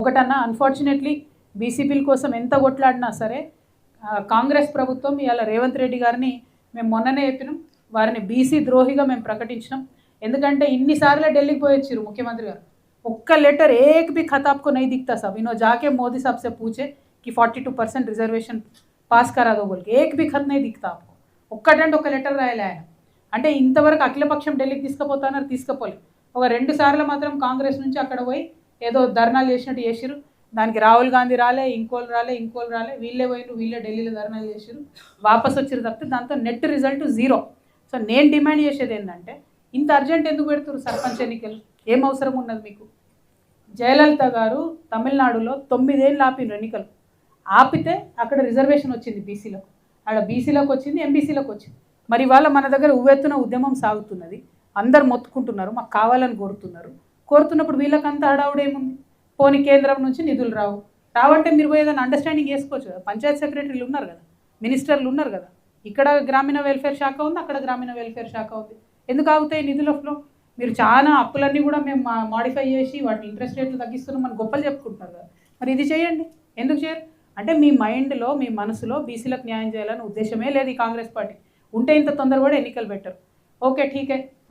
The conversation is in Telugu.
ఒకటన్నా అన్ఫార్చునేట్లీ బీసీ బిల్ కోసం ఎంత కొట్లాడినా సరే కాంగ్రెస్ ప్రభుత్వం ఇవాళ రేవంత్ రెడ్డి గారిని మేము మొన్ననే చెప్పినాం, వారిని బీసీ ద్రోహిగా మేము ప్రకటించినాం. ఎందుకంటే ఇన్నిసార్లు ఢిల్లీకి పోయి వచ్చారు ముఖ్యమంత్రి గారు, ఒక్క లెటర్ ఏక్ भी खत आपको नहीं दिखता साहब, इन्हों जाके मोदी साहब से पूछे कि 42% रिजर्वेशन पास करा दो बोल के, एक भी खत नहीं दिखता आपको. ఒక్కటంటే ఒక లెటర్ రాయలే ఆయన. అంటే ఇంతవరకు అఖిలపక్షం ఢిల్లీకి తీసుకుపోతానని తీసుకుపోలేదు. ఒక 2 సార్లు మాత్రం కాంగ్రెస్ నుంచి అక్కడ పోయి ఏదో ధర్నాలు చేసినట్టు చేసిరు. దానికి రాహుల్ గాంధీ రాలే, ఇంకోళ్ళు రాలే, వీళ్ళే పోయినారు, వీళ్ళే ఢిల్లీలో ధర్నాలు చేసిరు, వాపస్ వచ్చారు తప్పితే దాంతో నెట్ రిజల్ట్ 0. సో నేను డిమాండ్ చేసేది ఏంటంటే, ఇంత అర్జెంట్ ఎందుకు పెడుతున్నారు సర్పంచ్ ఎన్నికలు? ఏం అవసరం ఉన్నది మీకు? జయలలిత గారు తమిళనాడులో 9 ఏళ్ళు ఆపిన ఎన్నికలు, ఆపితే అక్కడ రిజర్వేషన్ వచ్చింది బీసీలకు, అక్కడ బీసీలకు వచ్చింది, ఎంబీసీలకు వచ్చింది. మరి ఇవాళ మన దగ్గర ఉవ్వెత్తున ఉద్యమం సాగుతున్నది, అందరు మొత్తుకుంటున్నారు, మాకు కావాలని కోరుతున్నప్పుడు వీళ్ళకంతా హడావుడేముంది? పోనీ కేంద్రం నుంచి నిధులు రావంటే మీరు పోయి ఏదైనా అండర్స్టాండింగ్ చేసుకోవచ్చు కదా. పంచాయత్ సెక్రటరీలు ఉన్నారు కదా, మినిస్టర్లు ఉన్నారు కదా, ఇక్కడ గ్రామీణ వెల్ఫేర్ శాఖ ఉంది, అక్కడ గ్రామీణ వెల్ఫేర్ శాఖ ఉంది. ఎందుకు ఆగుతాయి నిధుల ఫ్లో? మీరు చాలా అప్పులన్నీ కూడా మేము మాడిఫై చేసి వాటిని ఇంట్రెస్ట్ రేట్లు తగ్గిస్తున్నాం అని గొప్పలు చెప్పుకుంటున్నారు కదా. మరి ఇది చేయండి, ఎందుకు చేయరు? అంటే మీ మైండ్లో, మీ మనసులో బీసీలకు న్యాయం చేయాలని ఉద్దేశమే లేదు ఈ కాంగ్రెస్ పార్టీ. ఉంటే ఇంత తొందరపడి ఎన్నికలు పెట్టరు. ఓకే ఠీకే.